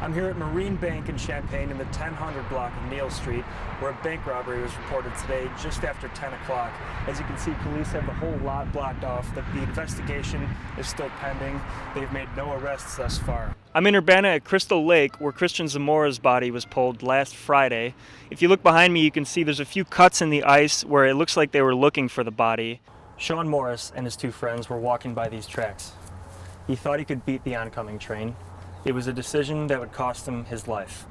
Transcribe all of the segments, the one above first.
I'm here at Marine Bank in Champaign in the 1000 block of Neal Street, where a bank robbery was reported today just after 10 o'clock. As you can see, police have the whole lot blocked off. The investigation is still pending. They've made no arrests thus far. I'm in Urbana at Crystal Lake, where Christian Zamora's body was pulled last Friday. If you look behind me, you can see there's a few cuts in the ice where it looks like they were looking for the body. Sean Morris and his two friends were walking by these tracks. He thought he could beat the oncoming train. It was a decision that would cost him his life.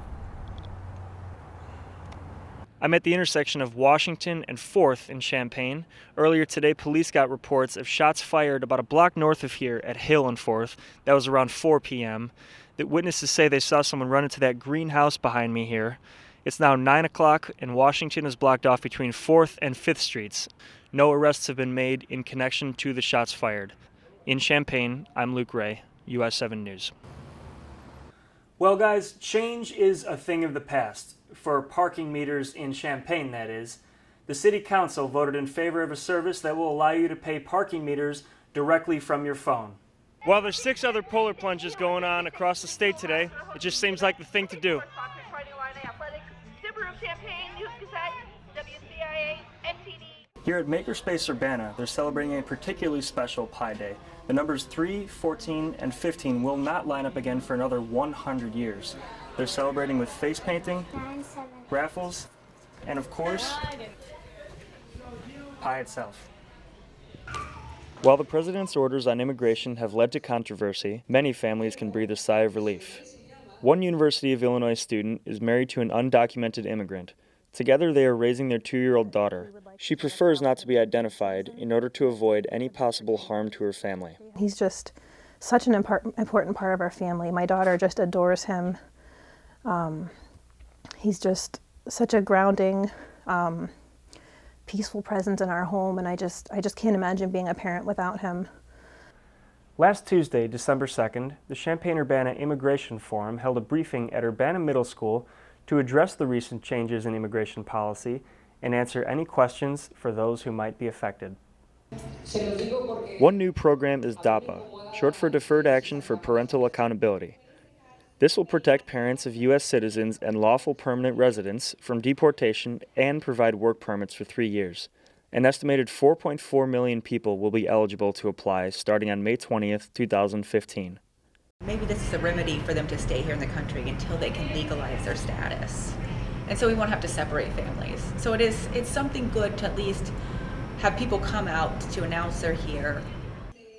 I'm at the intersection of Washington and 4th in Champaign. Earlier today, police got reports of shots fired about a block north of here at Hill and 4th. That was around 4 p.m. The witnesses say they saw someone run into that greenhouse behind me here. It's now 9 o'clock and Washington is blocked off between 4th and 5th Streets. No arrests have been made in connection to the shots fired. In Champaign, I'm Luke Ray, US 7 News. Well, guys, change is a thing of the past. For parking meters in Champaign, that is. The City Council voted in favor of a service that will allow you to pay parking meters directly from your phone. While there's 6 other polar plunges going on across the state today, it just seems like the thing to do. Here at Makerspace Urbana, they're celebrating a particularly special Pi Day. The numbers 3, 14, and 15 will not line up again for another 100 years. They're celebrating with face painting, raffles, and of course, Pi itself. While the president's orders on immigration have led to controversy, many families can breathe a sigh of relief. One University of Illinois student is married to an undocumented immigrant. Together they are raising their 2-year-old daughter. She prefers not to be identified in order to avoid any possible harm to her family. He's just such an important part of our family. My daughter just adores him. He's just such a grounding, peaceful presence in our home, and I just can't imagine being a parent without him. Last Tuesday, December 2nd, the Champaign-Urbana Immigration Forum held a briefing at Urbana Middle School to address the recent changes in immigration policy and answer any questions for those who might be affected. One new program is DAPA, short for Deferred Action for Parental Accountability. This will protect parents of U.S. citizens and lawful permanent residents from deportation and provide work permits for 3 years. An estimated 4.4 million people will be eligible to apply starting on May 20th, 2015. Maybe this is a remedy for them to stay here in the country until they can legalize their status. And so we won't have to separate families. So it's something good to at least have people come out to announce they're here.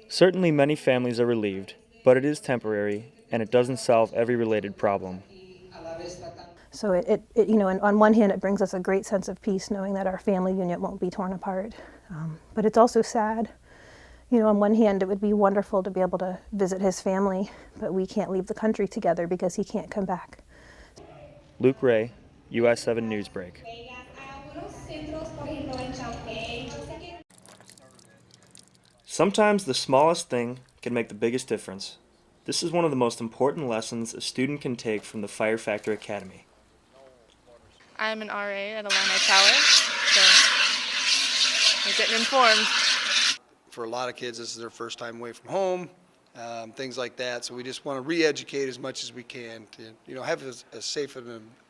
Certainly many families are relieved, but it is temporary and it doesn't solve every related problem. So it on one hand, it brings us a great sense of peace knowing that our family unit won't be torn apart. But it's also sad. On one hand, it would be wonderful to be able to visit his family, but we can't leave the country together because he can't come back. Luke Ray, US 7 Newsbreak. Sometimes the smallest thing can make the biggest difference. This is one of the most important lessons a student can take from the Fire Factor Academy. I'm an RA at Illini Tower, so we're getting informed. For a lot of kids, this is their first time away from home, things like that. So we just want to re-educate as much as we can to, have as safe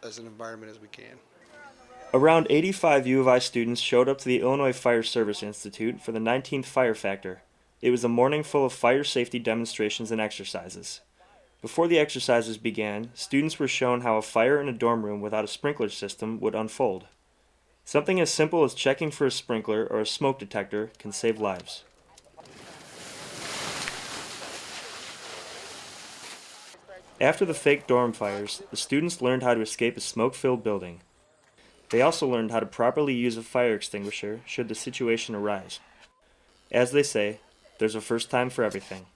as an environment as we can. Around 85 U of I students showed up to the Illinois Fire Service Institute for the 19th Fire Factor. It was a morning full of fire safety demonstrations and exercises. Before the exercises began, students were shown how a fire in a dorm room without a sprinkler system would unfold. Something as simple as checking for a sprinkler or a smoke detector can save lives. After the fake dorm fires, the students learned how to escape a smoke-filled building. They also learned how to properly use a fire extinguisher should the situation arise. As they say, there's a first time for everything.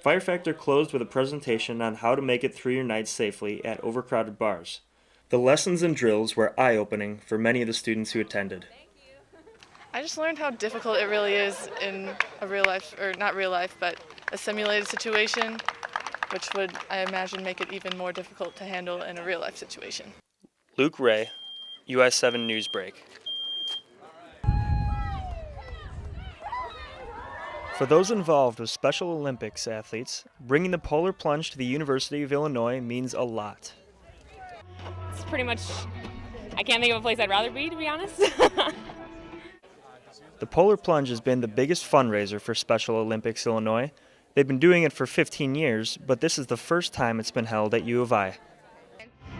Fire Factor closed with a presentation on how to make it through your night safely at overcrowded bars. The lessons and drills were eye-opening for many of the students who attended. I just learned how difficult it really is in a real life, or not real life, but a simulated situation, which would, I imagine, make it even more difficult to handle in a real life situation. Luke Ray, US 7 Newsbreak. For those involved with Special Olympics athletes, bringing the polar plunge to the University of Illinois means a lot. It's pretty much, I can't think of a place I'd rather be, to be honest. The polar plunge has been the biggest fundraiser for Special Olympics Illinois. They've been doing it for 15 years, but this is the first time it's been held at U of I.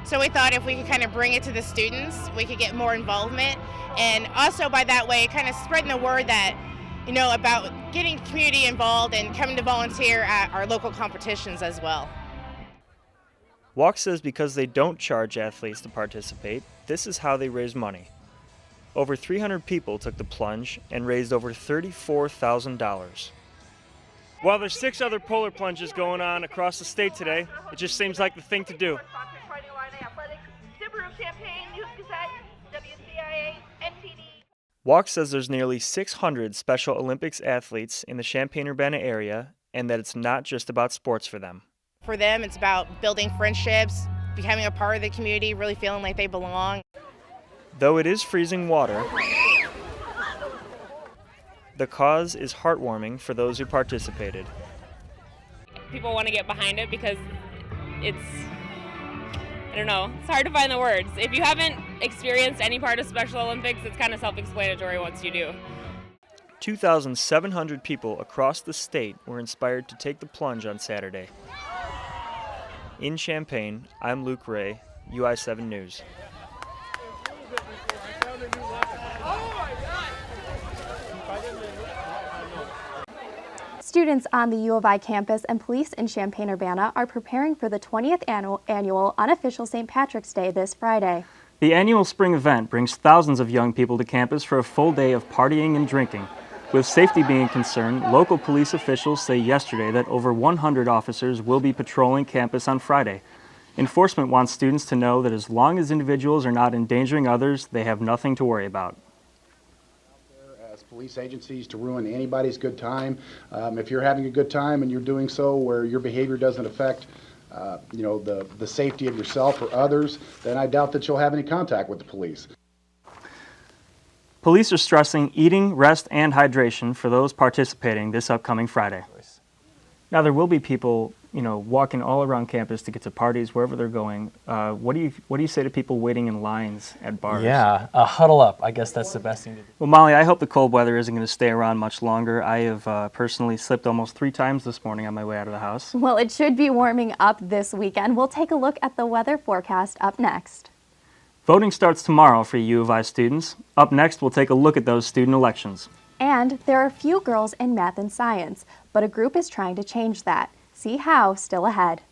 So we thought if we could kind of bring it to the students, we could get more involvement, and also by that way kind of spreading the word that, you know, about getting community involved and coming to volunteer at our local competitions as well. Walk says because they don't charge athletes to participate, this is how they raise money. Over 300 people took the plunge and raised over $34,000. While there's 6 other polar plunges going on across the state today, it just seems like the thing to do. Walk says there's nearly 600 Special Olympics athletes in the Champaign-Urbana area and that it's not just about sports for them. For them, it's about building friendships, becoming a part of the community, really feeling like they belong. Though it is freezing water, the cause is heartwarming for those who participated. People want to get behind it because it's, I don't know, it's hard to find the words. If you haven't experienced any part of Special Olympics, it's kind of self-explanatory once you do. 2,700 people across the state were inspired to take the plunge on Saturday. In Champaign, I'm Luke Ray, UI7 News. Students on the U of I campus and police in Champaign-Urbana are preparing for the 20th annual unofficial St. Patrick's Day this Friday. The annual spring event brings thousands of young people to campus for a full day of partying and drinking. With safety being a concern, local police officials say yesterday that over 100 officers will be patrolling campus on Friday. Enforcement wants students to know that as long as individuals are not endangering others, they have nothing to worry about. As police agencies to ruin anybody's good time. If you're having a good time and you're doing so where your behavior doesn't affect the safety of yourself or others, then I doubt that you'll have any contact with the police. Police are stressing eating, rest, and hydration for those participating this upcoming Friday. Now, there will be people, walking all around campus to get to parties, wherever they're going. What do you say to people waiting in lines at bars? Yeah, huddle up. I guess that's the best thing to do. Well, Molly, I hope the cold weather isn't going to stay around much longer. I have personally slipped almost 3 times this morning on my way out of the house. Well, it should be warming up this weekend. We'll take a look at the weather forecast up next. Voting starts tomorrow for U of I students. Up next, we'll take a look at those student elections. And there are few girls in math and science, but a group is trying to change that. See how still ahead.